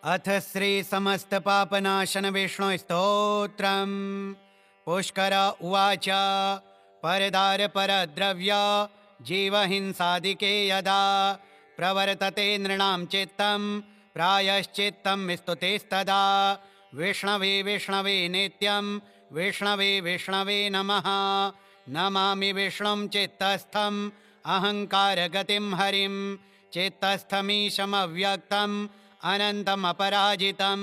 अथ श्री समस्त पापनाशन विष्णु स्तोत्रम्। पुष्कर उवाच परदार परद्रव्य जीवहिंसादिके यदा प्रवर्तते नृणां चित्तं प्रायश्चित्तं स्तुतिस्तदा विष्णवे विष्णवे नित्यं विष्णवे विष्णवे नमः। नमामि विष्णुं चित्तस्थम् अहङ्कारगतिं हरिं चित्तस्थमीशमव्यक्तम् अनन्तमपराजितं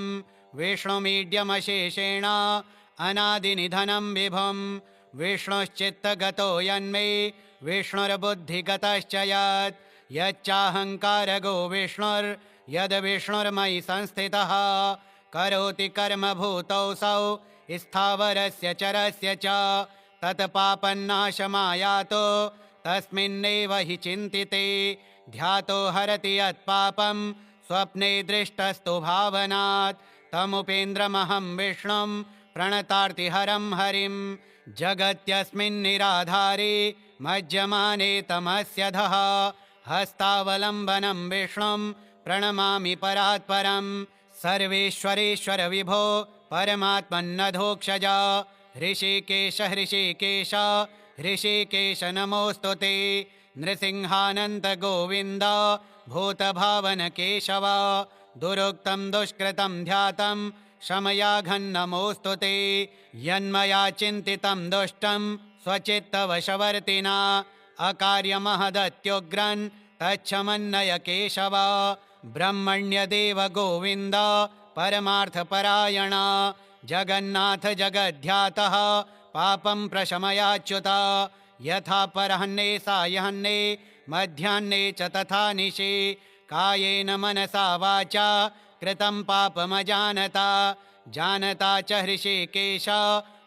विष्णुमीड्यमशेषेण अनादिनिधनं विभुं विष्णुश्चित्तगतो यन्मे विष्णुर्बुद्धिगतश्च यच्चाहङ्कारगो विष्णुर्यद्विष्णुर्मयि संस्थितः करोति कर्मभूतोऽसौ स्थावरस्य चरस्य च तत्पापन्नाशमायातो तस्मिन्नेव हि चिन्तिते ध्यातो हरति यत्पापं स्वप्ने दृष्टस्तु भावनात् तमुपेन्द्रमहं विष्णुं प्रणतार्तिहरं हरिं जगत्यस्मिन्निराधारे मज्जमाने तमस्यधः हस्तावलम्बनं विष्णुं प्रणमामि परात्परं सर्वेश्वरेश्वर विभो परमात्मन्नधोक्षज हृषीकेश हृषीकेश हृषीकेश नमोऽस्तु ते नृसिंहानन्त गोविन्द भूतभावन केशव दुरुक्तं दुष्कृतं ध्यातं शमयाघन्नमोऽस्तु ते यन्मया चिन्तितं दुष्टं स्वचित्तवशवर्तिना अकार्यमहदत्युग्रन् तच्छमन्नय केशव ब्रह्मण्यदेव गोविन्द परमार्थपरायण जगन्नाथ जगद्ध्यातः पापं प्रशमयाच्युत यथा परहन्ने सायहन्ने मध्याह्ने च तथा निशि कायेन मनसा वाचा कृतं पापमजानता जानता च हृषीकेश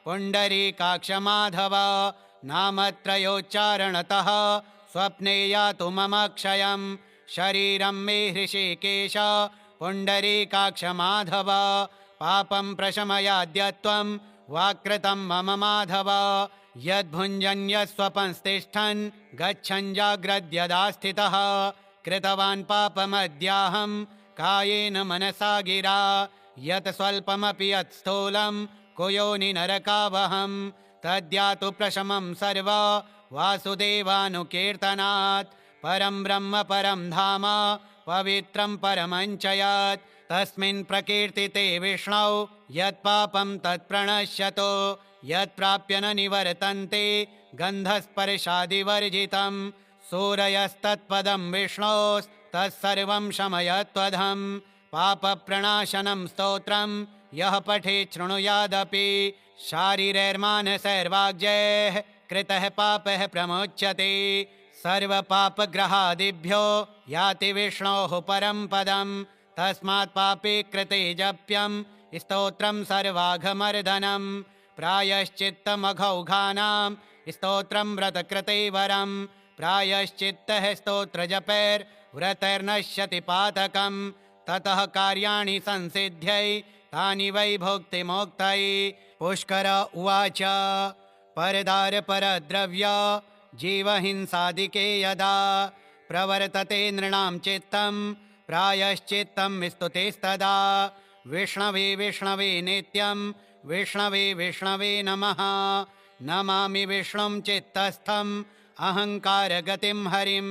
पुण्डरीकाक्षमाधव नामत्रयोच्चारणतः स्वप्ने यातु मम क्षयं शरीरं मे हृषीकेश पुण्डरीकाक्षमाधव पापं प्रशमयाद्यत्वं वाक्कृतं मम माधव यद्भुञ्जन्यस्वपंस्तिष्ठन् गच्छन् जाग्रद्यदास्थितः कृतवान् पापमद्याहं कायेन मनसा गिरा यत् स्वल्पमपि यत् स्थूलं कुयोनि नरकावहं तद्यातु प्रशमं सर्व वासुदेवानुकीर्तनात् परं ब्रह्म परं धाम पवित्रं परमं च यत् तस्मिन् प्रकीर्तिते विष्णौ यत्पापं तत्प्रणश्यतो यत्प्राप्य न निवर्तन्ते गन्धस्पर्शादिवर्जितं सूरयस्तत्पदं विष्णोस्तत्सर्वं शमयत्वधं पापप्रणाशनं स्तोत्रं यः पठेत् शृणुयादपि शारीरैर्मानसैर्वाग्यैः कृतः पापः प्रमुच्यते सर्वपापग्रहादिभ्यो याति विष्णोः परं पदं तस्मात् पापे कृते जप्यं स्तोत्रं सर्वाघमर्दनं प्रायश्चित्तमघौघानां स्तोत्रं व्रतकृते वरं प्रायश्चित्तः स्तोत्रजपैर्व्रतैर्नश्यति पातकं ततः कार्याणि संसिद्ध्यै तानि वै भोक्तिमोक्तये। पुष्कर उवाच परदार परद्रव्य जीवहिंसादिके यदा प्रवर्तते नृणां चित्तं प्रायश्चित्तं स्तुतिस्तदा विष्णवे विष्णवे नित्यं विष्णवे विष्णवे नमः। नमामि विष्णुं चित्तस्थम् अहङ्कारगतिं हरिं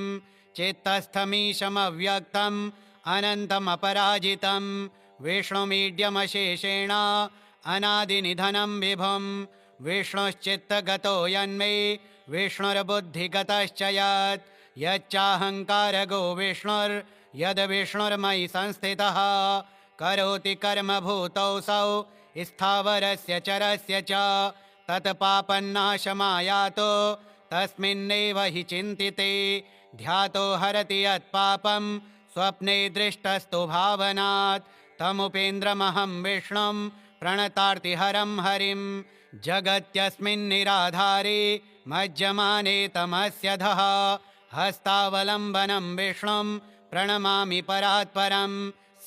चित्तस्थमीशमव्यक्तम् अनन्तमपराजितं विष्णुमीड्यमशेषेण अनादिनिधनं विभुं विष्णुश्चित्तगतो यन्मे विष्णुर्बुद्धिगतश्च यच्चाहङ्कारगो विष्णुर्यद्विष्णुर्मयि संस्थितः करोति कर्मभूतोऽसौ स्थावरस्य चरस्य च तत्पापन्नाशमायातो तस्मिन्नेव हि चिन्तिते ध्यातो हरति यत्पापं स्वप्ने दृष्टस्तु भावनात् तमुपेन्द्रमहं विष्णुं प्रणतार्तिहरं हरिं जगत्यस्मिन्निराधारे मज्जमाने तमस्यधः हस्तावलम्बनं विष्णुं प्रणमामि परात्परं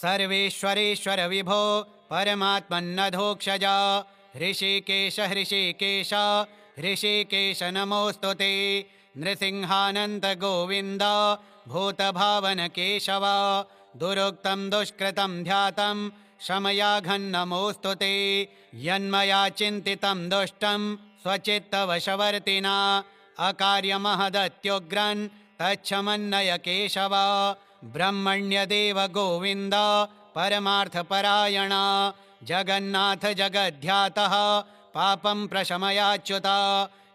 सर्वेश्वरेश्वर विभो परमात्मन्नधोक्षज हृषीकेश हृषीकेश हृषीकेश नमोऽस्तु ते नृसिंहानन्त गोविन्द भूतभावन केशव दुरुक्तं दुष्कृतं ध्यातं शमयाघन्नमोऽस्तु ते। यन्मया चिन्तितं दुष्टं स्वचित्तवशवर्तिना अकार्यमहदत्युग्रन् तच्छमन्नय केशव। ब्रह्मण्यदेव गोविन्द परमार्थपरायण जगन्नाथ जगद्ध्यातः पापं प्रशमयाच्युत।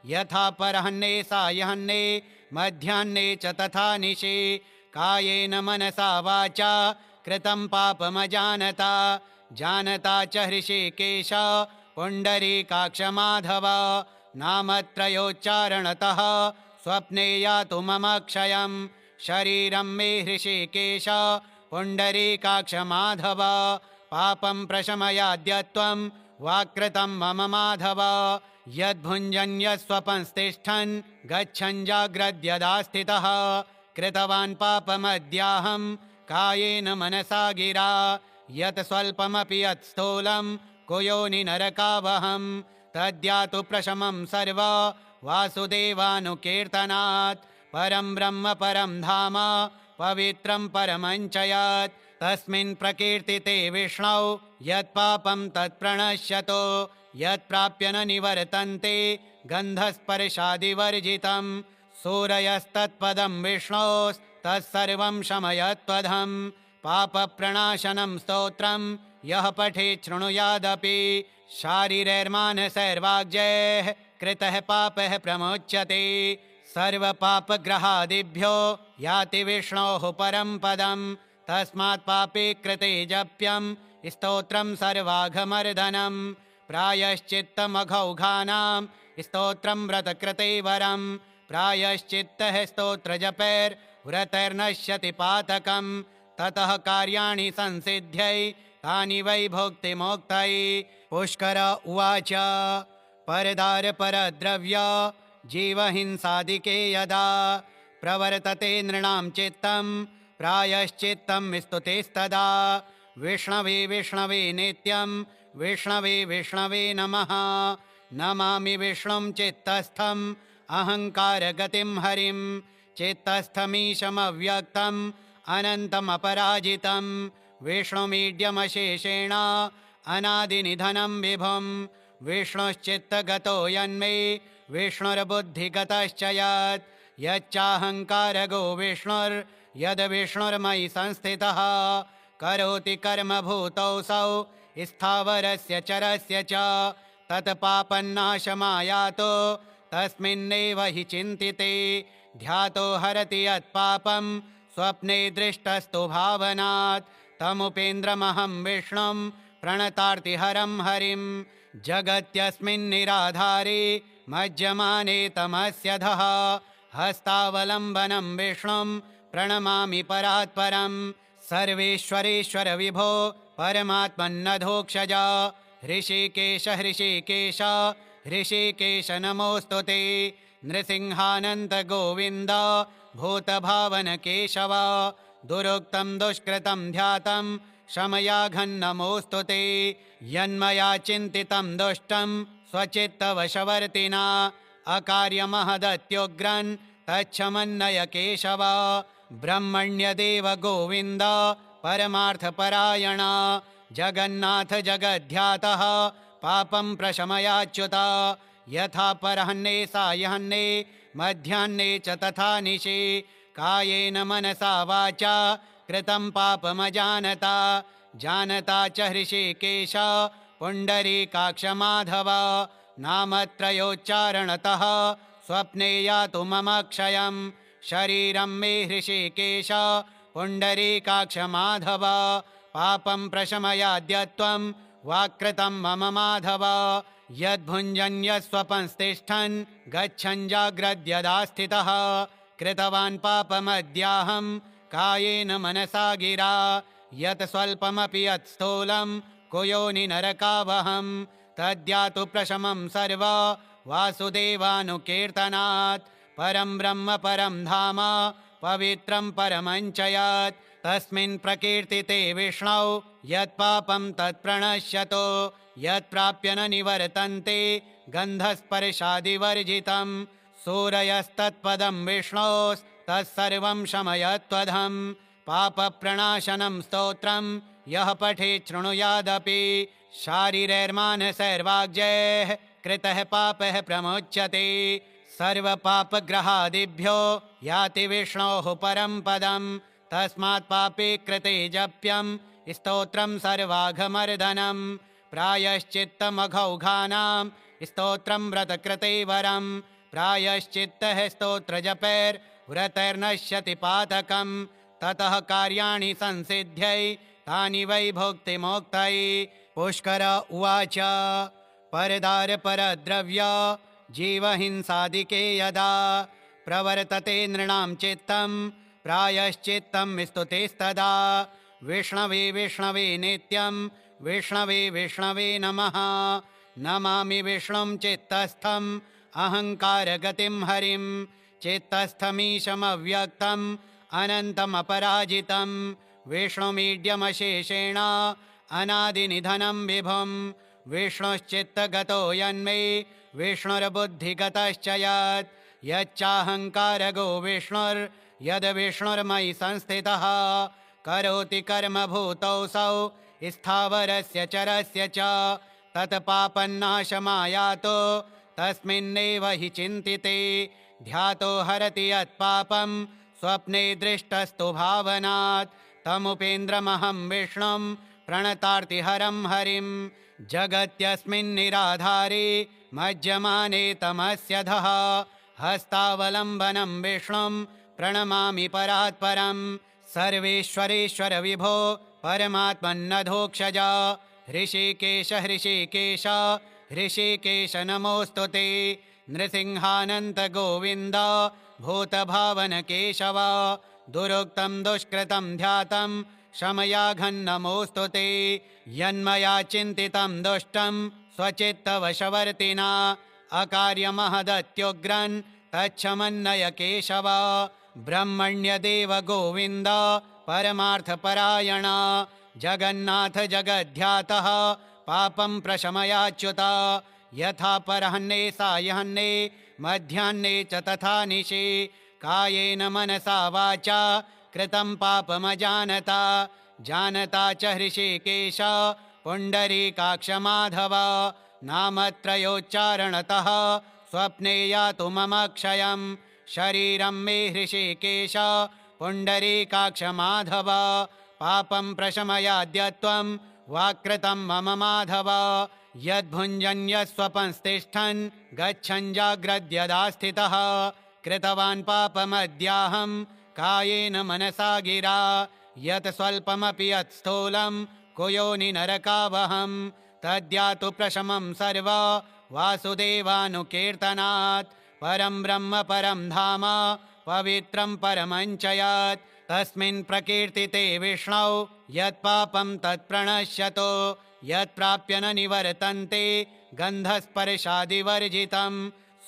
यथा परहन्ने सायहन्ने मध्याह्ने च तथा निशि कायेन मनसा वाचा कृतं पापमजानता जानता च हृषीकेश पुण्डरीकाक्षमाधव। नामत्रयोच्चारणतः स्वप्ने यातु मम क्षयं शरीरं मे हृषीकेश पुण्डरीकाक्षमाधव। पापं प्रशमयाद्यत्वं वाक्कृतं मम माधव। यद्भुञ्जन्यस्वपंस्तिष्ठन् गच्छन् जाग्रद्यदास्थितः कृतवान् पापमद्याहं कायेन मनसा गिरा। यत् स्वल्पमपि यत् स्थूलं कुयोनि नरकावहं तद्यातु प्रशमं सर्व वासुदेवानुकीर्तनात्। परं ब्रह्म परं धाम पवित्रं परमं च यत् तस्मिन् प्रकीर्तिते विष्णौ यत्पापं तत्प्रणश्यतो। यत्प्राप्य न निवर्तन्ते गन्धस्पर्शादिवर्जितं सूरयस्तत्पदं विष्णोस्तत्सर्वं शमयत्वधं। पापप्रणाशनं स्तोत्रं यः पठेत् शृणुयादपि शारीरैर्मानसैर्वाग्जैः कृतः पापः प्रमुच्यते। सर्वपापग्रहादिभ्यो याति विष्णोः परं पदं तस्मात् पापे कृते जप्यं स्तोत्रं सर्वाघमर्दनं। प्रायश्चित्तमघौघानां स्तोत्रं व्रतकृते वरं प्रायश्चित्तः स्तोत्रजपैर्व्रतैर्नश्यति पातकं। ततः कार्याणि संसिद्ध्यै तानि वै भोक्तिमोक्तये। पुष्कर उवाच परदारपरद्रव्य जीवहिंसादिके यदा प्रवर्तते नृणां चित्तं प्रायश्चित्तं स्तुतिस्तदा। विष्णवे विष्णवे नित्यं विष्णवे विष्णवे नमः। नमामि विष्णुं चित्तस्थम् अहङ्कारगतिं हरिं चित्तस्थमीशमव्यक्तम् अनन्तमपराजितं। विष्णुमीड्यमशेषेण अनादिनिधनं विभुं विष्णुश्चित्तगतो यन्मे विष्णुर्बुद्धिगतश्च यत् यच्चाहङ्कारगो विष्णुर्यद्विष्णुर्मयि संस्थितः करोति कर्मभूतोऽसौ स्थावरस्य चरस्य च तत्पापन्नाशमायातो तस्मिन्नेव हि चिन्तिते। ध्यातो हरति यत्पापं स्वप्ने दृष्टस्तु भावनात् तमुपेन्द्रमहं विष्णुं प्रणतार्तिहरं हरिं। जगत्यस्मिन्निराधारे मज्जमाने तमस्यधः हस्तावलम्बनं विष्णुं प्रणमामि परात्परं। सर्वेश्वरेश्वर विभो परमात्मन्नधोक्षज हृषीकेश हृषीकेश हृषीकेश नमोऽस्तु ते। नृसिंहानन्द गोविन्द भूतभावन केशव दुरुक्तं दुष्कृतं ध्यातं शमयाघन्नमोऽस्तु ते। यन्मया चिन्तितं दुष्टं स्वचित्तवशवर्तिना अकार्यमहदत्युग्रन् तच्छमन्नय केशव। ब्रह्मण्यदेव गोविन्द परमार्थपरायण जगन्नाथ जगद्ध्यातः पापं प्रशमयाच्युत। यथा परहन्ने सायहन्ने मध्याह्ने च तथा निशि कायेन मनसा वाचा कृतं पापमजानता जानता च हृषीकेश पुण्डरीकाक्षमाधव। नामत्रयोच्चारणतः स्वप्ने यातु मम क्षयं शरीरं मे हृषीकेश पुण्डरीकाक्षमाधव। पापं प्रशमयाद्यत्वं वाक्कृतं मम माधव। यद्भुञ्जन्यस्वपंस्तिष्ठन् गच्छन् जाग्रद्यदास्थितः कृतवान् पापमद्याहं कायेन मनसा गिरा। यत् स्वल्पमपि यत् स्थूलं कुयोनि नरकावहं तद्यातु प्रशमं सर्व वासुदेवानुकीर्तनात्। परं ब्रह्म परं धाम पवित्रं परमं च यत् तस्मिन् प्रकीर्तिते विष्णौ यत्पापं तत्प्रणश्यतो। यत्प्राप्य न निवर्तन्ते पापप्रणाशनं स्तोत्रं यः पठेत् शृणुयादपि शारीरैर्मानसैर्वाग्जैः कृतः पापः प्रमुच्यते सर्वपापग्रहादिभ्यो याति विष्णोः परं पदं तस्मात् पापे कृते जप्यं स्तोत्रं सर्वाघमर्दनं प्रायश्चित्तमघौघानां स्तोत्रं व्रतकृते वरं प्रायश्चित्तः स्तोत्रजपैर्व्रतैर्नश्यति पातकं ततः कार्याणि संसिद्ध्यै तानि वै भुक्तिमोक्तये। पुष्कर उवाच परदारपरद्रव्य जीवहिंसादिके यदा प्रवर्तते नृणां चित्तं प्रायश्चित्तं स्तुतिस्तदा विष्णवे विष्णवे नित्यं विष्णवे विष्णवे नमः नमामि विष्णुं चित्तस्थम् अहङ्कारगतिं हरिं चित्तस्थमीशमव्यक्तम् अनन्तमपराजितं विष्णुमीड्यमशेषेण अनादिनिधनं विभुं विष्णुश्चित्तगतो यन्मे विष्णुर्बुद्धिगतश्च यच्चाहङ्कारगो विष्णुर्यद्विष्णुर्मयि संस्थितः करोति कर्मभूतोऽसौ स्थावरस्य चरस्य च तत्पापन्नाशमायातो तस्मिन्नेव हि चिन्तिते ध्यातो हरति यत्पापं स्वप्ने दृष्टस्तु भावनात् तमुपेन्द्रमहं विष्णुं प्रणतार्तिहरं हरिं जगत्यस्मिन्निराधारे मज्जमाने तमस्यधः हस्तावलम्बनं विष्णुं प्रणमामि परात्परं सर्वेश्वरेश्वर विभो परमात्मन्नधोक्षज हृषीकेश हृषीकेश हृषीकेश नमोऽस्तु ते नृसिंहानन्त गोविन्द भूतभावन केशव दुरुक्तं दुष्कृतं ध्यातं शमयाघन्नमोऽस्तु ते यन्मया चिन्तितं दुष्टं स्वचित्तवशवर्तिना अकार्यमहदत्युग्रन् तच्छमन्नय केशव ब्रह्मण्यदेव गोविन्द परमार्थपरायण जगन्नाथ जगद्ध्यातः पापं प्रशमयाच्युत यथा परहन्ने सायहन्ने मध्याह्ने च तथा निशि कायेन मनसा वाचा कृतं पापमजानता जानता च हृषीकेश पुण्डरीकाक्षमाधव नामत्रयोच्चारणतः स्वप्ने यातु मम क्षयं शरीरं मे हृषीकेश पुण्डरीकाक्षमाधव पापं प्रशमयाद्य त्वं वाक्कृतं मम माधव यद्भुञ्जन्यस्वपंस्तिष्ठन् गच्छन् जाग्रद्यदास्थितः कृतवान् पापमद्याहं कायेन मनसा गिरा यत् स्वल्पमपि यत् स्थूलं कुयोनि नरकावहं तद्यातु प्रशमं सर्व वासुदेवानुकीर्तनात् परं ब्रह्म परं धाम पवित्रं परमं च यत् तस्मिन् प्रकीर्तिते विष्णौ यत्पापं तत्प्रणश्यतो यत्प्राप्य न निवर्तन्ते गन्धस्पर्शादिवर्जितं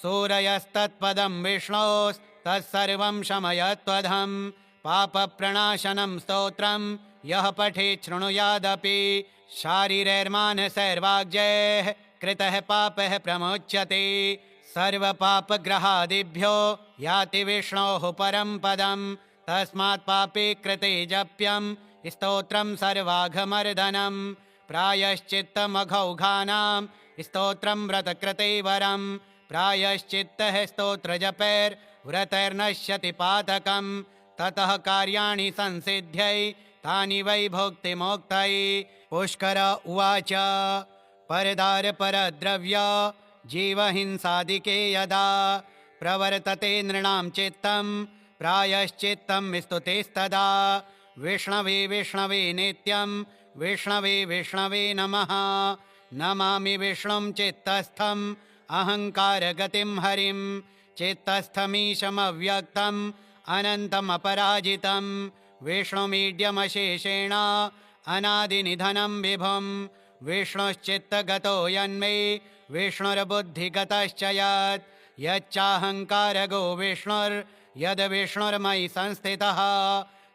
सूरयस्तत्पदं विष्णोस्तत्सर्वं शमयत्वधं पापप्रणाशनं स्तोत्रं यः पठेत् शृणुयादपि शारीरैर्मानसैर्वाग्जैः कृतः पापः प्रमुच्यते सर्वपापग्रहादिभ्यो याति विष्णोः परं पदं तस्मात् पापे कृते जप्यं स्तोत्रं सर्वाघमर्दनं प्रायश्चित्तमघौघानां स्तोत्रं व्रतकृते वरं प्रायश्चित्तः स्तोत्रजपैर्व्रतैर्नश्यति पातकं ततः कार्याणि संसिद्ध्यै तानि वै भुक्तिमोक्तये। पुष्कर उवाच परदारपरद्रव्य जीवहिंसादिके यदा प्रवर्तते नृणां चित्तं प्रायश्चित्तं स्तुतिस्तदा विष्णवे विष्णवे नित्यं विष्णवे विष्णवे नमः नमामि विष्णुं चित्तस्थम् अहङ्कारगतिं हरिं चित्तस्थमीशमव्यक्तम् अनन्तमपराजितं विष्णुमीड्यमशेषेण अनादिनिधनं विभुं विष्णुश्चित्तगतो यन्मे विष्णुर्बुद्धिगतश्च यच्चाहङ्कारगो विष्णुर्यद्विष्णुर्मयि संस्थितः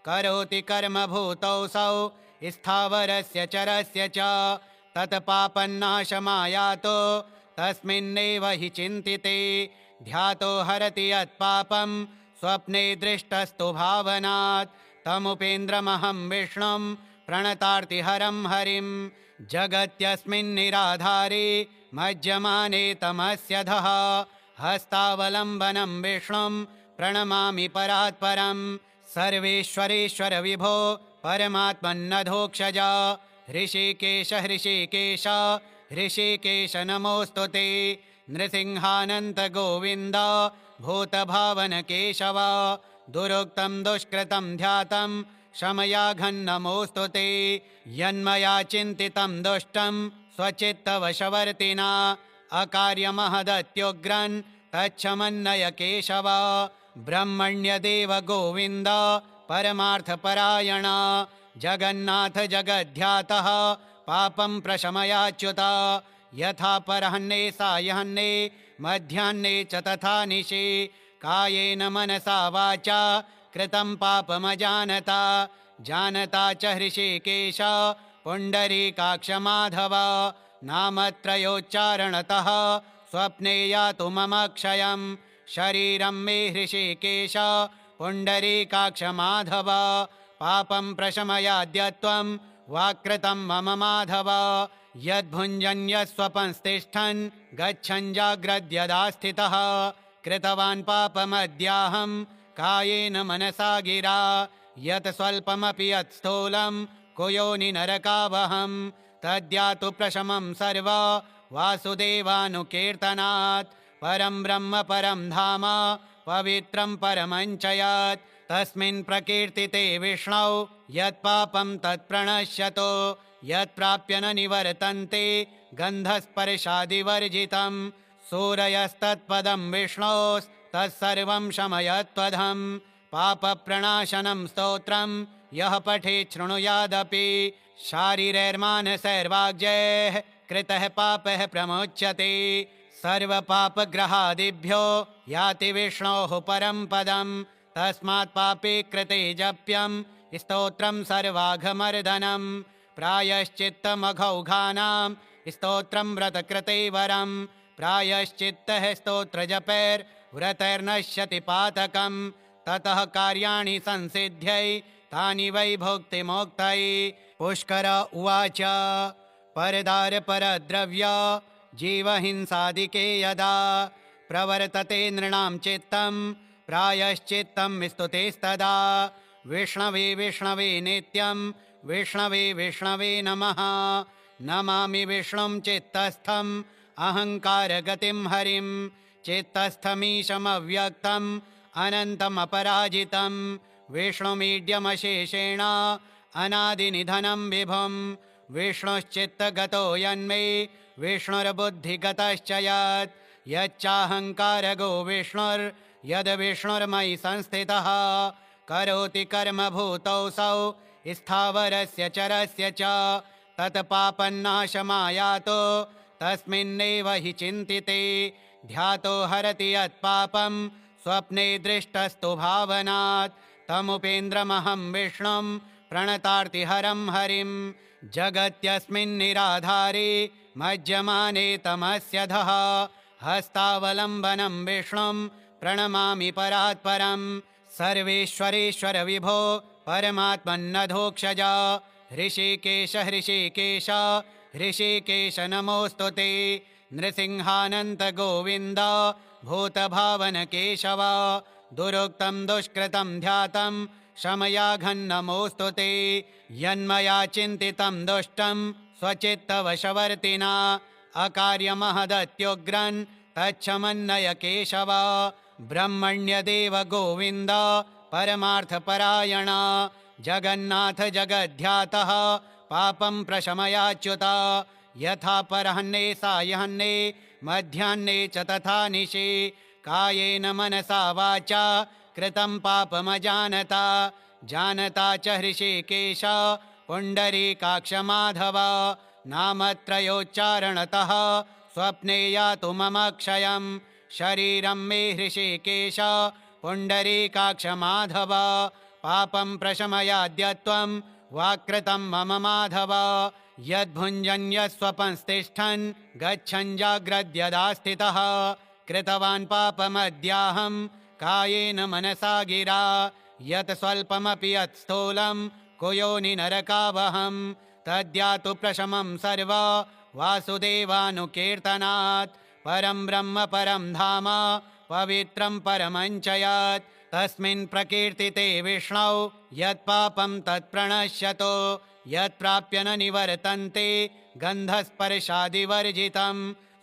करोति कर्मभूतोऽसौ स्थावरस्य चरस्य च तत्पापन्नाशमायातो तस्मिन्नेव हि चिन्तिते ध्यातो हरति यत्पापं स्वप्ने दृष्टस्तु भावनात् तमुपेन्द्रमहं विष्णुं प्रणतार्तिहरं हरिं जगत्यस्मिन्निराधारे मज्जमाने तमस्यधः हस्तावलम्बनं विष्णुं प्रणमामि परात्परं सर्वेश्वरेश्वर विभो परमात्मन्नधोक्षजा हृषिकेश हृषिकेश हृषिकेश नमोऽस्तु ते नृसिंहानन्त गोविन्द भूतभावन केशव दुरुक्तं दुष्कृतं ध्यातं शमयाघन्नमोऽस्तु ते यन्मया चिन्तितं दुष्टं स्वचित्तवशवर्तिना अकार्यमहदत्युग्रन् तच्छमन्नय केशव ब्रह्मण्यदेव गोविन्द परमार्थपरायण जगन्नाथ जगद्ध्यातः पापं प्रशमयाच्युत यथा परहन्ने सायहन्ने मध्याह्ने च तथा निशि कायेन मनसा वाचा कृतं पापमजानता जानता च हृषिकेश पुण्डरीकाक्षमाधव नामत्रयोच्चारणतः स्वप्ने यातु मम क्षयं शरीरं मे हृषिकेश पुण्डरीकाक्षमाधव पापं प्रशमयाद्यत्वं वाक्कृतं मम माधव यद्भुञ्जन्यस्वपंस्तिष्ठन् गच्छन् जाग्रद्यदा स्थितः कृतवान् पापमद्याहं कायेन मनसा गिरा यत् स्वल्पमपि यत् स्थूलं कुयोनि नरकावहं तद्यातु प्रशमं सर्व वासुदेवानुकीर्तनात् परं ब्रह्म परं धाम पवित्रं परमं च यत् तस्मिन् प्रकीर्तिते विष्णौ यत्पापं तत्प्रणश्यतो यत्प्राप्य न निवर्तन्ते गन्धस्पर्शादिवर्जितं सूरयस्तत्पदं विष्णोस्तत्सर्वं शमयत्वधं पापप्रणाशनं स्तोत्रं यः पठेत् शृणुयादपि शारीरैर्मानसैर्वाग्यैः कृतः पापः प्रमुच्यते सर्वपापग्रहादिभ्यो याति विष्णोः परं पदं तस्मात् पापे कृते जप्यं स्तोत्रं सर्वाघमर्दनं प्रायश्चित्तमघौघानां स्तोत्रं व्रतकृते वरं प्रायश्चित्तः स्तोत्रजपैर्व्रतैर्नश्यति पातकं ततः कार्याणि संसिद्ध्यै तानि वै भोक्तिमोक्तये पुष्कर उवाच परदारपरद्रव्य जीवहिंसादिके यदा प्रवर्तते नृणां चित्तं प्रायश्चित्तं स्तुतेस्तदा विष्णवे विष्णवे नित्यं विष्णवे विष्णवे नमः नमामि विष्णुं चित्तस्थम् अहङ्कारगतिं हरिं चित्तस्थमीशमव्यक्तम् अनन्तमपराजितं विष्णुमीड्यमशेषेण अनादिनिधनं विभुं विष्णुश्चित्तगतो यन्मे विष्णुर्बुद्धिगतश्च यत् यच्चाहङ्कारगो विष्णुर्यद्विष्णुर्मयि संस्थितः करोति कर्मभूतौसौ स्थावरस्य चरस्य च तत्पापन्नाशमायातो तस्मिन्नेव हि चिन्तिते ध्यातो हरति यत्पापं स्वप्ने दृष्टस्तु भावनात् तमुपेन्द्रमहं विष्णुं प्रणतार्तिहरं हरिं जगत्यस्मिन्निराधारे मज्जमाने तमस्यधः हस्तावलम्बनं विष्णुं प्रणमामि परात्परं सर्वेश्वरेश्वर विभो परमात्मन्नधोक्षजा हृषिकेश हृषिकेश हृषिकेश नमोऽस्तु ते नृसिंहानन्त गोविन्द भूतभावन केशव दुरुक्तं दुष्कृतं ध्यातं शमयाघन्नमोऽस्तु ते यन्मया चिन्तितं दुष्टं स्वचित्तवशवर्तिना अकार्यमहदत्युग्रन् तच्छमन्नय केशव ब्रह्मण्यदेव गोविन्द परमार्थपरायण जगन्नाथ जगद्ध्यातः पापं प्रशमयाच्युत यथा परहन्ने सायहन्ने मध्याह्ने च तथा निशि कायेन मनसा वाचा कृतं पापमजानता जानता च हृषिकेश पुण्डरीकाक्षमाधव नामत्रयोच्चारणतः स्वप्ने यातु मम क्षयं शरीरं मे हृषिकेश पुण्डरीकाक्षमाधव पापं प्रशमयाद्यत्वं वाक्कृतं मम माधव यद्भुञ्जन्यस्वपंस्तिष्ठन् गच्छन् जाग्रद्यदा स्थितः कृतवान् पापमद्याहं कायेन मनसा गिरा यत् स्वल्पमपि यत् स्थूलं कुयोनि नरकावहं तद्यातु प्रशमं सर्व वासुदेवानुकीर्तनात् परं ब्रह्म परं धाम पवित्रं परमञ्च यत् तस्मिन् प्रकीर्तिते विष्णौ यत्पापं तत्प्रणश्यतो यत्प्राप्य न निवर्तन्ते गन्धस्पर्शादिवर्जितं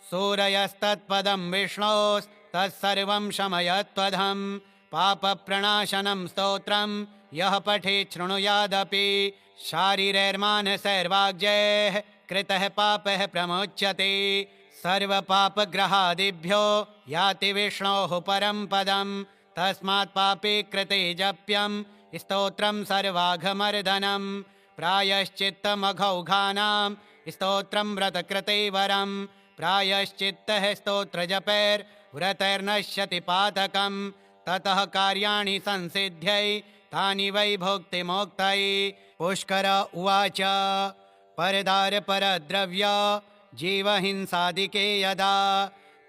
सूरयस्तत्पदं विष्णोस्तत्सर्वं शमयत्वधं पापप्रणाशनं स्तोत्रं यः पठेत् शृणुयादपि शारीरैर्मानसैर्वाग्यैः कृतः पापः प्रमुच्यते सर्वपापग्रहादिभ्यो याति विष्णोः परं पदं तस्मात् पापे कृते जप्यं स्तोत्रं सर्वाघमर्दनं प्रायश्चित्तमघौघानां स्तोत्रं व्रतकृते वरं प्रायश्चित्तः स्तोत्रजपैर्व्रतैर्नश्यति पातकं ततः कार्याणि संसिद्ध्यै तानि वै भुक्तिमोक्तये। पुष्कर उवाच परदारपरद्रव्य जीवहिंसादिके यदा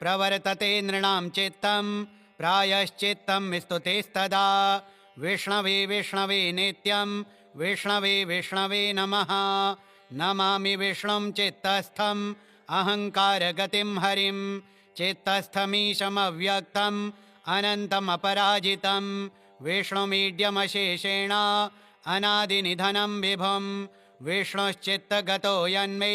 प्रवर्तते नृणां चित्तं प्रायश्चित्तं स्तुतिस्तदा विष्णवे विष्णवे नित्यं विष्णवे विष्णवे नमः नमामि विष्णुं चित्तस्थम् अहङ्कारगतिं हरिं चित्तस्थमीशमव्यक्तम् अनन्तमपराजितं विष्णुमीड्यमशेषेण अनादिनिधनं विभुं विष्णुश्चित्तगतो यन्मे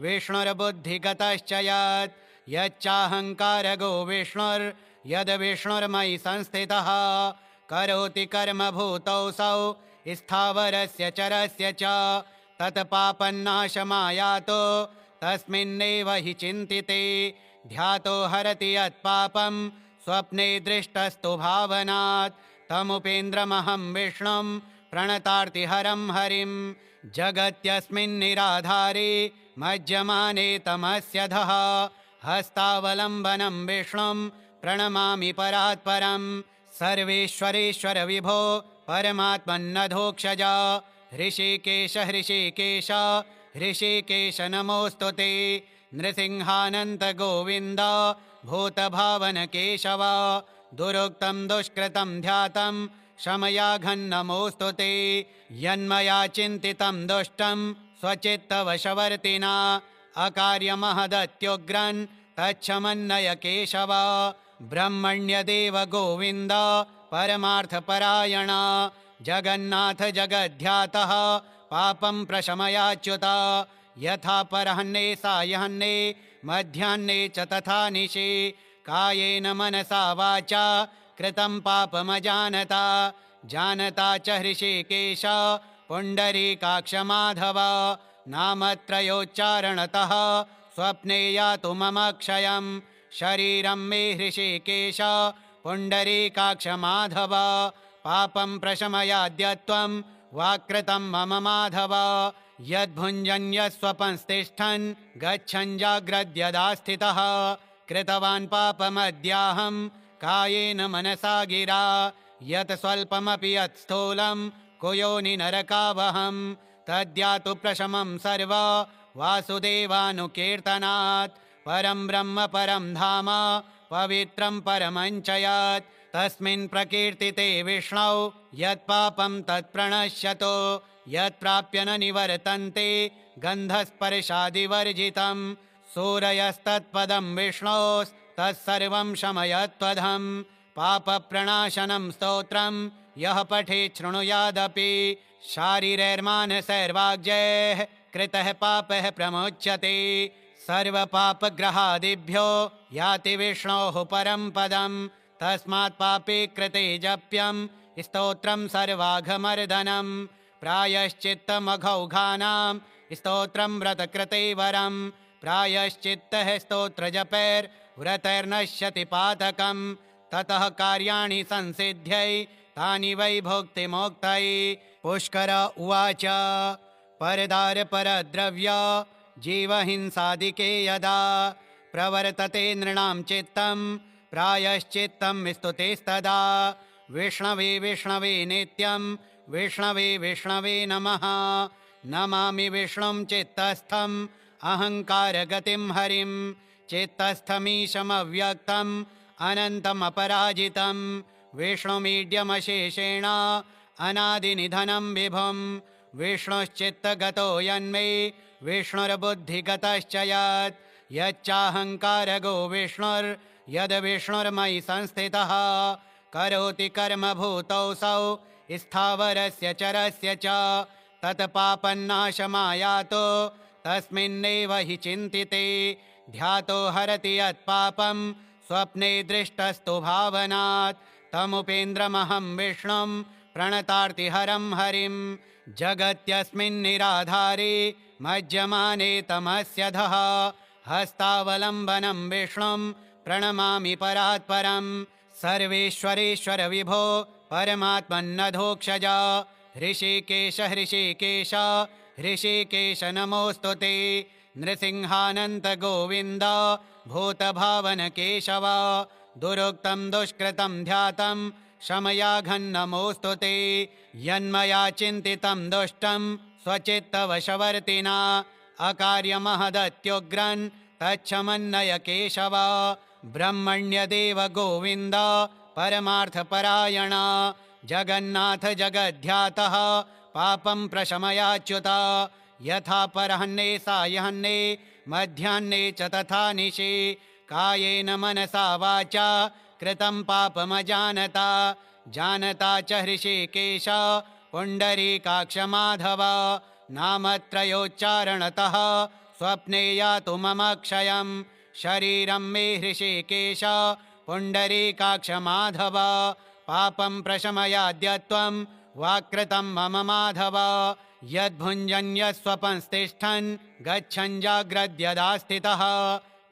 विष्णुर्बुद्धिगतश्च यत् यच्चाहङ्कारगो विष्णुर्यद्विष्णुर्मयि संस्थितः करोति कर्मभूतौसौ स्थावरस्य चरस्य च तत्पापन्नाशमायातो तस्मिन्नेव हि चिन्तिते ध्यातो हरति यत्पापं स्वप्ने दृष्टस्तु भावनात् तमुपेन्द्रमहं विष्णुं प्रणतार्तिहरं हरिं जगत्यस्मिन्निराधारे मज्जमाने तमस्यधः हस्तावलम्बनं विष्णुं प्रणमामि परात्परं सर्वेश्वरेश्वर विभो परमात्मन्नधोक्षज हृषीकेश हृषीकेश हृषीकेश नमोऽस्तु ते नृसिंहानन्त गोविन्द भूतभावन केशव दुरुक्तं दुष्कृतं ध्यातं शमयाघन्नमोऽस्तु ते यन्मया चिन्तितं दुष्टं स्वचित्तवशवर्तिना अकार्यमहदत्युग्रन् तच्छमन्नय केशव ब्रह्मण्यदेव गोविन्द परमार्थपरायण जगन्नाथ जगद्ध्यातः पापं प्रशमयाच्युत यथा परहन्ने सायहन्ने मध्याह्ने च तथा निशि कायेन मनसा वाचा कृतं पापमजानता जानता च हृषीकेश पुण्डरीकाक्षमाधव नामत्रयोच्चारणतः स्वप्ने यातु मम क्षयं शरीरं मे हृषीकेश पुण्डरीकाक्षमाधव पापं प्रशमयाद्यत्वं वाक्कृतं मम माधव यद्भुञ्जन्यस्वपंस्तिष्ठन् गच्छन् जाग्रद्यदास्थितः कृतवान् पापमद्याहं कायेन मनसा गिरा यत् स्वल्पमपि यत् स्थूलं कुयोनि नरकावहं तद्यातु प्रशमं सर्व वासुदेवानुकीर्तनात् परं ब्रह्म परं धाम पवित्रं परमञ्च यत् तस्मिन् प्रकीर्तिते विष्णौ यत्पापं तत्प्रणश्यतो यत्प्राप्य न निवर्तन्ते गन्धस्पर्शादिवर्जितं सूरयस्तत्पदं विष्णोस्तत्सर्वं शमयत्वधं पापप्रणाशनं स्तोत्रं यः पठेत् शृणुयादपि शारीरैर्मानसैर्वाग्यैः कृतः पापः प्रमुच्यते सर्वपापग्रहादिभ्यो याति विष्णोः परं पदं तस्मात् पापे कृते जप्यं स्तोत्रं सर्वाघमर्दनं प्रायश्चित्तमघौघानां स्तोत्रं व्रतकृते वरं प्रायश्चित्तः स्तोत्रजपैर्व्रतैर्नश्यति पातकं ततः कार्याणि संसिद्ध्यै तानि वै भुक्तिमोक्तये। पुष्कर उवाच परदारपरद्रव्य जीवहिंसादिके यदा प्रवर्तते नृणां चित्तं प्रायश्चित्तं स्तुतिस्तदा विष्णवे विष्णवे नित्यं विष्णवे विष्णवे नमः नमामि विष्णुं चित्तस्थम् अहङ्कारगतिं हरिं चित्तस्थमीशमव्यक्तम् अनन्तमपराजितं विष्णुमीड्यमशेषेण अनादिनिधनं विभुं विष्णुश्चित्तगतो यन्मे विष्णुर्बुद्धिगतश्च यच्चाहङ्कारगो विष्णुर्यद्विष्णुर्मयि संस्थितः करोति कर्मभूतौ स्थावरस्य चरस्य च तत्पापन्नाशमायातो तस्मिन्नेव हि चिन्तिते ध्यातो हरति यत्पापं स्वप्ने दृष्टस्तु भावनात् तमुपेन्द्रमहं विष्णुं प्रणतार्तिहरं हरिं जगत्यस्मिन्निराधारे मज्जमाने तमस्यधः हस्तावलम्बनं विष्णुं प्रणमामि परात्परं सर्वेश्वरेश्वर विभो परमात्मन्नधोक्षज हृषीकेश हृषीकेश हृषीकेश नमोऽस्तु ते नृसिंहानन्त गोविन्द भूतभावन केशव दुरुक्तं दुष्कृतं ध्यातं शमयाघन्नमोऽस्तु ते यन्मया चिन्तितं दुष्टं स्वचित्तवशवर्तिना अकार्यमहदत्युग्रन् तच्छमन्नय केशव ब्रह्मण्यदेव गोविन्द परमार्थपरायण जगन्नाथ जगद्ध्यातः पापं प्रशमयाच्युत यथा परहन्ने सायहन्ने मध्याह्ने च तथा निशि कायेन मनसा वाचा कृतं पापमजानता जानता च हृषीकेश पुण्डरीकाक्षमाधव नामत्रयोच्चारणतः स्वप्ने यातु मम क्षयं शरीरं मे हृषीकेश पुण्डरीकाक्षमाधव पापं प्रशमयाद्यत्वं वाक्कृतं मम माधव यद्भुञ्जन्यस्वपंस्तिष्ठन् गच्छन् जाग्रद्यदास्थितः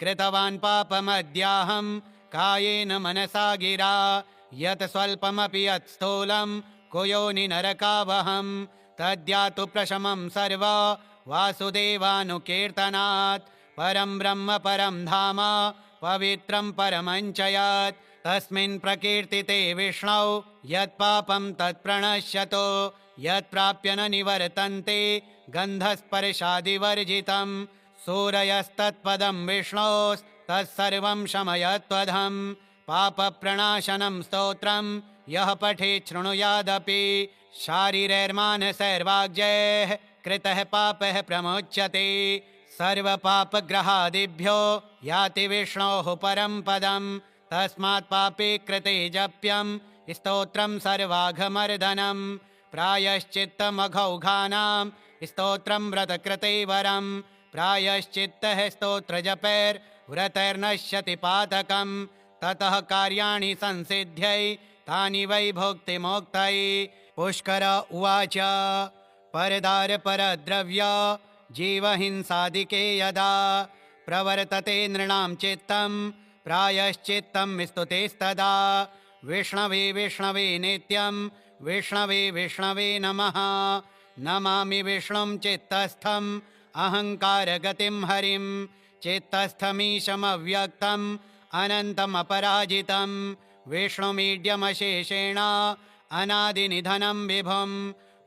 कृतवान् पापमद्याहं कायेन मनसा गिरा यत् स्वल्पमपि यत् स्थूलं कुयोनि नरकावहं तद्यातु प्रशमं सर्व वासुदेवानुकीर्तनात् परं ब्रह्म परं धाम पवित्रं परमञ्च यत् तस्मिन् प्रकीर्तिते विष्णौ यत्पापं तत्प्रणश्यतो यत्प्राप्य न निवर्तन्ते गन्धस्पर्शादिवर्जितं सूरयस्तत्पदं विष्णोस्तत्सर्वं शमयत्वधं पापप्रणाशनं स्तोत्रं यः पठेत् शृणुयादपि शारीरैर्मानसैर्वाग्जैः कृतः पापः प्रमुच्यते सर्वपापग्रहादिभ्यो याति विष्णोः परं पदं तस्मात् पापे कृते जप्यं स्तोत्रं सर्वाघमर्दनं प्रायश्चित्तमघौघानां स्तोत्रं व्रतकृते वरं प्रायश्चित्तः स्तोत्रजपैर्व्रतैर्नश्यति पातकं ततः कार्याणि संसिद्ध्यै तानि वै भोक्तिमोक्तये पुष्कर उवाच परदारपरद्रव्य जीवहिंसादिके यदा प्रवर्तते नृणां चित्तं प्रायश्चित्तं स्तुतेस्तदा विष्णवे विष्णवे नित्यं विष्णवे विष्णवे नमः नमामि विष्णुं चित्तस्थम् अहङ्कारगतिं हरिं चित्तस्थमीशमव्यक्तम् अनन्तमपराजितं विष्णुमीड्यमशेषेण अनादिनिधनं विभुं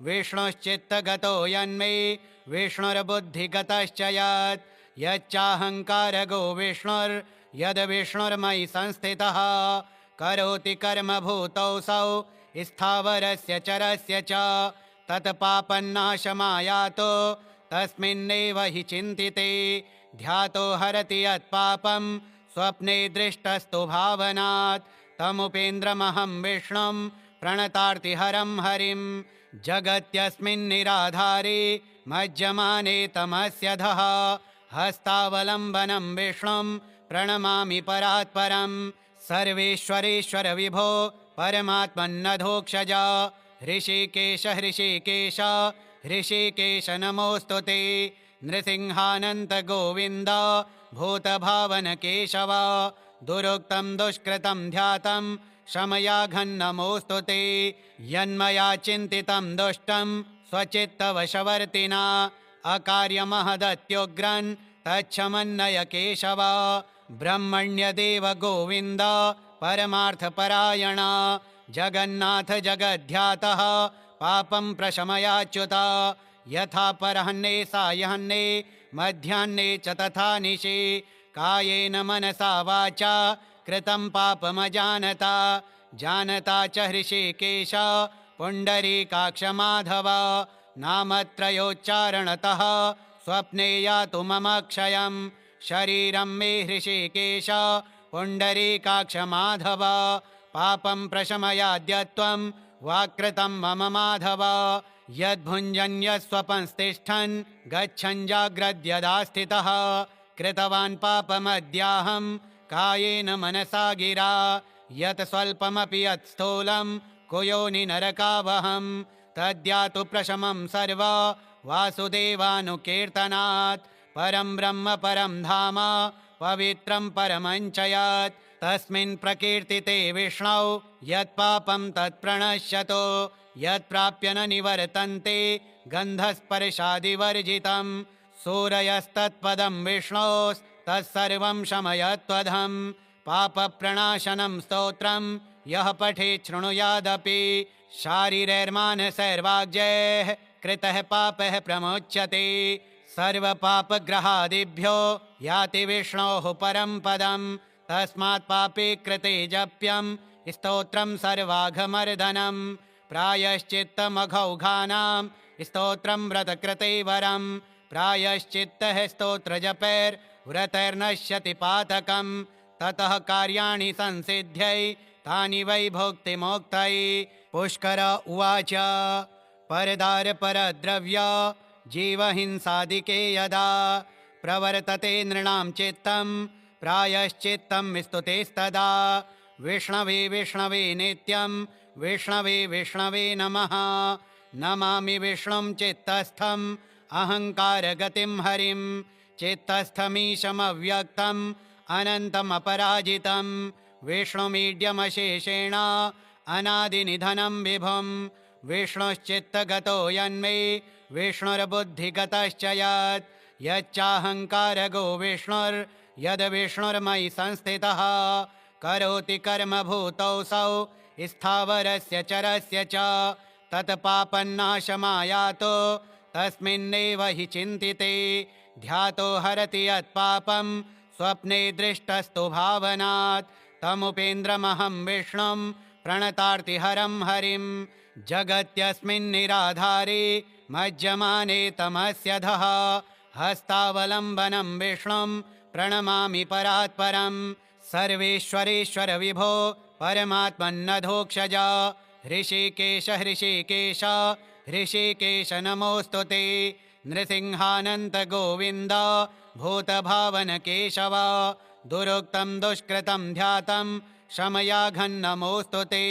विष्णुश्चित्तगतो यन्मे विष्णुर्बुद्धिगतश्च यच्चाहङ्कारगो विष्णुर्यद्विष्णुर्मयि संस्थितः करोति कर्मभूतौ स्थावरस्य चरस्य च तत्पापन्नाशमायातो तस्मिन्नेव हि चिन्तिते ध्यातो हरति यत्पापं स्वप्ने दृष्टस्तु भावनात् तमुपेन्द्रमहं विष्णुं प्रणतार्तिहरं हरिं जगत्यस्मिन्निराधारे मज्जमाने तमस्यधः हस्तावलम्बनं विष्णुं प्रणमामि परात्परं सर्वेश्वरेश्वर विभो परमात्मन्नधोक्षज हृषीकेश हृषीकेश हृषीकेश नमोऽस्तु ते नृसिंहानन्त गोविन्द भूतभावन केशव दुरुक्तं दुष्कृतं ध्यातं शमयाघन्नमोऽस्तु ते यन्मया चिन्तितं दुष्टं स्वचित्तवशवर्तिना अकार्यमहदत्युग्रन् तच्छमन्नय केशव ब्रह्मण्यदेव गोविन्द परमार्थपरायण जगन्नाथ जगद्ध्यातः पापं प्रशमयाच्युत यथा परहन्ने सायहन्ने मध्याह्ने च तथा निशि कायेन मनसा वाचा कृतं पापमजानता जानता च हृषीकेश पुण्डरीकाक्षमाधव नामत्रयोच्चारणतः स्वप्ने यातु मम क्षयं शरीरं मे हृषीकेश पुण्डरीकाक्षमाधव पापं प्रशमयाद्यत्वं वाक्कृतं मम माधव यद्भुञ्जन्यस्वपंस्तिष्ठन् गच्छन् जाग्रद्यदा स्थितः कृतवान् पापमद्याहं कायेन मनसा गिरा यत् स्वल्पमपि यत् स्थूलं कुयोनि नरकावहं तद्यातु प्रशमं सर्व वासुदेवानुकीर्तनात् परं ब्रह्म परं धाम पवित्रं परमं च यत् तस्मिन् प्रकीर्तिते विष्णौ यत्पापं तत्प्रणश्यतो यत्प्राप्य न निवर्तन्ते गन्धस्पर्शादिवर्जितं सूरयस्तत्पदं विष्णोस्तत्सर्वं शमयत्वधं पापप्रणाशनं स्तोत्रं यः पठेत् शृणुयादपि शारीरैर्मानसैर्वाग्यैः कृतः पापः प्रमुच्यते सर्वपापग्रहादिभ्यो याति विष्णोः परं पदं तस्मात् पापे कृते जप्यं स्तोत्रं सर्वाघमर्दनं प्रायश्चित्तमघौघानां स्तोत्रं व्रतकृते वरं प्रायश्चित्तः स्तोत्रजपैर्व्रतैर्नश्यति पातकं ततः कार्याणि संसिद्ध्यै तानि वै भोक्तिमोक्तै पुष्कर उवाच परदारपरद्रव्य जीवहिंसादिके यदा प्रवर्तते नृणां चित्तं प्रायश्चित्तं स्तुतेस्तदा विष्णवे विष्णवे नित्यं विष्णवे विष्णवे नमः नमामि विष्णुं चित्तस्थम् अहङ्कारगतिं हरिं चित्तस्थमीशमव्यक्तम् अनन्तमपराजितं विष्णुमीड्यमशेषेण अनादिनिधनं विभुं विष्णुश्चित्तगतो यन्मे विष्णुर्बुद्धिगतश्च यच्चाहङ्कारगो विष्णुर्यद्विष्णुर्मयि संस्थितः करोति कर्मभूतौसौ स्थावरस्य चरस्य च तत्पापन्नाशमायातो तस्मिन्नेव हि चिन्तिते ध्यातो हरति यत्पापं स्वप्ने दृष्टस्तु भावनात् तमुपेन्द्रमहं विष्णुं प्रणतार्तिहरं हरिं जगत्यस्मिन्निराधारे मज्जमाने तमस्यधः हस्तावलम्बनं विष्णुं प्रणमामि परात्परं सर्वेश्वरेश्वर विभो परमात्मन्नधोक्षज हृषीकेश हृषीकेश हृषीकेश नमोऽस्तु ते नृसिंहानन्त गोविन्द भूतभावन केशव दुरुक्तं दुष्कृतं ध्यातं शमयाघन्नमोऽस्तु ते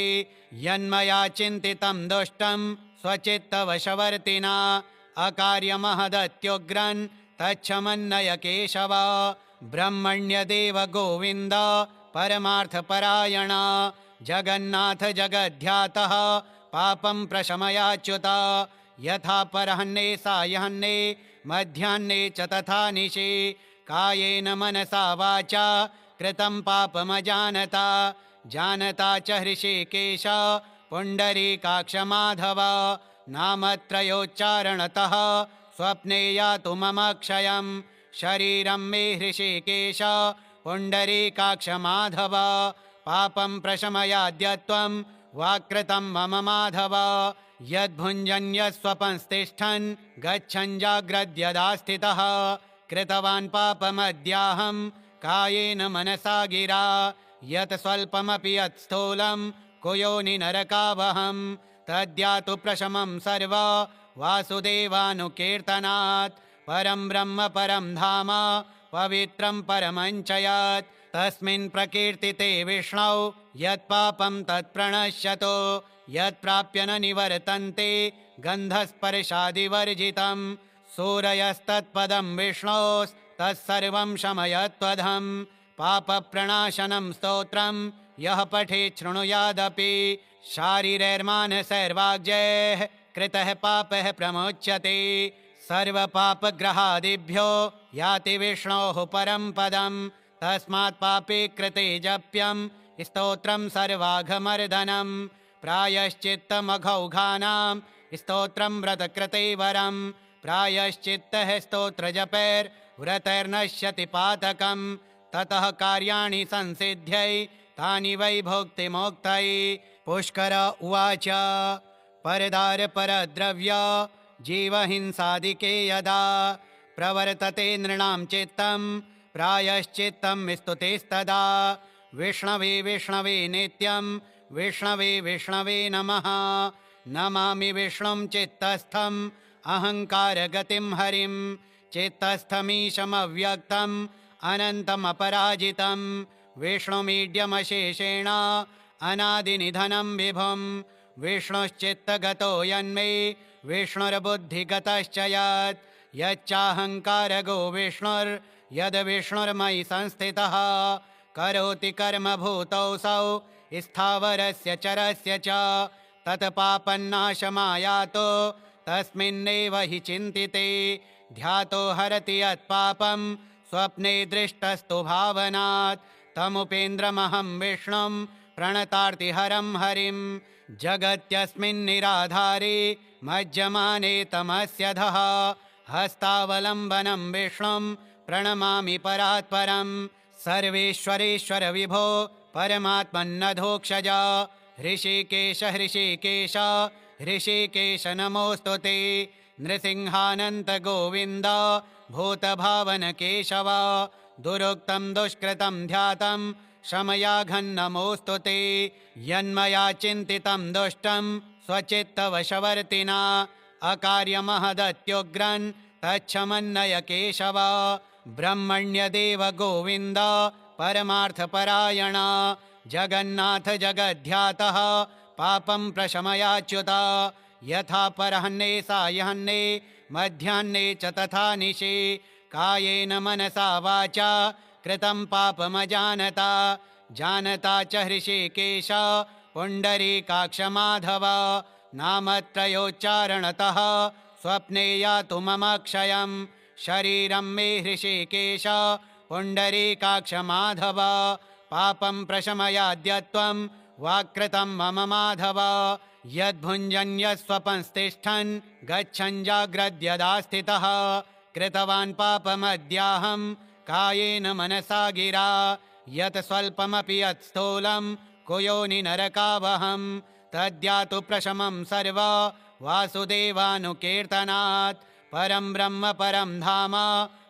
यन्मया चिन्तितं दुष्टं स्वचित्तवशवर्तिना अकार्यमहदत्युग्रन् तच्छमन्नय केशव ब्रह्मण्यदेव गोविन्द परमार्थपरायण जगन्नाथ जगद्ध्यातः पापं प्रशमयाच्युत यथा परहन्ने सायहन्ने मध्याह्ने च तथा निशि कायेन मनसा वाचा कृतं पापमजानता जानता च हृषीकेश पुण्डरीकाक्षमाधव नामत्रयोच्चारणतः स्वप्ने यातु मम क्षयं शरीरं मे हृषीकेश पुण्डरीकाक्षमाधव पापं प्रशमयाद्यत्वं वाक्कृतं मम माधव यद्भुञ्जन्यस्वपंस्तिष्ठन् गच्छन् जाग्रद्यदा स्थितः कृतवान् पापमद्याहं कायेन मनसा गिरा यत् स्वल्पमपि यत् स्थूलं कुयोनि नरकावहं तद्यातु प्रशमं सर्व वासुदेवानुकीर्तनात् परं ब्रह्म परं धाम पवित्रं परमं च यत् तस्मिन् प्रकीर्तिते विष्णौ यत्पापं तत्प्रणश्यतो यत्प्राप्य न निवर्तन्ते गन्धस्पर्शादिवर्जितं सूरयस्तत्पदं विष्णोस्तत्सर्वं शमयत्वधं पापप्रणाशनं स्तोत्रं यः पठेत् शृणुयादपि शारीरैर्मानसैर्वाग्यैः कृतः पापः प्रमुच्यते सर्वपापग्रहादिभ्यो याति विष्णोः परं पदं तस्मात् पापे कृते जप्यं स्तोत्रं सर्वाघमर्दनं प्रायश्चित्तमघौघानां स्तोत्रं व्रतकृते वरं प्रायश्चित्तः स्तोत्रजपैर्व्रतैर्नश्यति पातकं ततः कार्याणि संसिद्ध्यै तानि वै भोक्तिमोक्तये। पुष्कर उवाच परदारपरद्रव्य जीवहिंसादिके यदा प्रवर्तते नृणां चित्तं प्रायश्चित्तं स्तुतिस्तदा। विष्णवे विष्णवे नित्यं विष्णवे विष्णवे नमः। नमामि विष्णुं चित्तस्थम् अहङ्कारगतिं हरिं। चित्तस्थमीशमव्यक्तम् अनन्तमपराजितं विष्णुमीड्यमशेषेण अनादिनिधनं विभुं। विष्णुश्चित्तगतो यन्मे विष्णुर्बुद्धिगतश्च यत् यच्चाहङ्कारगो विष्णुर्यद्विष्णुर्मयि संस्थितः। करोति कर्म भूतौसौ स्थावरस्य चरस्य च तत्पापन्नाशमायातो तस्मिन्नेव हि चिन्तिते। ध्यातो हरति यत्पापं स्वप्ने दृष्टस्तु भावनात् तमुपेन्द्रमहं विष्णुं प्रणतार्तिहरं हरिं। जगत्यस्मिन्निराधारे मज्जमाने तमस्यधः हस्तावलम्बनं विष्णुं प्रणमामि परात्परं। सर्वेश्वरेश्वर विभो परमात्मन्नधोक्षजा। हृषीकेश हृषीकेश हृषीकेश नमोऽस्तु ते। नृसिंहानन्त गोविन्द भूतभावन केशव। दुरुक्तं दुष्कृतं ध्यातं शमयाघन्नमोऽस्तु ते। यन्मया चिन्तितं दुष्टं स्वचित्तवशवर्तिना अकार्यमहदत्युग्रन् तच्छमन्नय केशव। ब्रह्मण्यदेव गोविन्द परमार्थपरायण जगन्नाथ जगद्ध्यातः पापं प्रशमयाच्युत। यथा परहन्ने सायहन्ने मध्याह्ने च तथा निशि कायेन मनसा वाचा कृतं पापमजानता। जानता च हृषीकेश पुण्डरीकाक्षमाधव। नामत्रयोच्चारणतः स्वप्ने यातु मम क्षयं। शरीरं मे हृषीकेश पुण्डरीकाक्षमाधव। पापं प्रशमयाद्यत्वं वाक्कृतं मम माधव। यद्भुञ्जन्यस्वपंस्तिष्ठन् गच्छन् जाग्रद्यदा स्थितः। कृतवान् पापमद्याहं कायेन मनसा गिरा। यत् स्वल्पमपि यत् स्थूलं कुयोनि नरकावहं तद्यातु प्रशमं सर्व वासुदेवानुकीर्तनात्। परं ब्रह्म परं धाम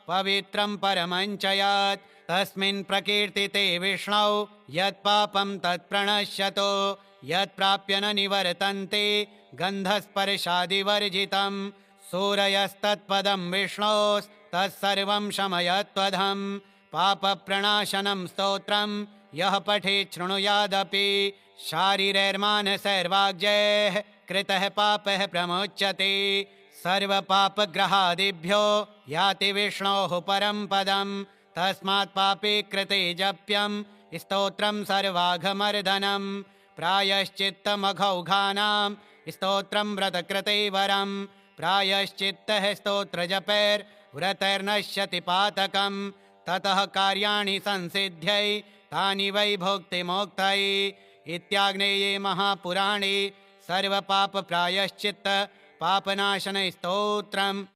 पवित्रं परमञ्च यत् तस्मिन् प्रकीर्तिते विष्णौ यत्पापं तत्प्रणश्यतो। यत्प्राप्य न निवर्तन्ते गन्धस्पर्शादिवर्जितं। सूरयस्तत्पदं विष्णोस्तत्सर्वं शमयत्वधं। पापप्रणाशनं स्तोत्रं यः पठेत् शृणुयादपि शारीरैर्मानसैर्वाग्जैः कृतः पापः प्रमुच्यते। सर्वपापग्रहादिभ्यो याति विष्णोः परं पदं। तस्मात् पापे कृते जप्यं स्तोत्रं सर्वाघमर्दनं। प्रायश्चित्तमघौघानां स्तोत्रं व्रतकृते वरं। प्रायश्चित्तः स्तोत्रजपैर्व्रतैर्नश्यति पातकं। ततः कार्याणि संसिद्ध्यै तानि वै भोक्तिमोक्तये। इत्याग्नेये महापुराणे सर्वपापप्रायश्चित्त पापनाशन स्तोत्रम्।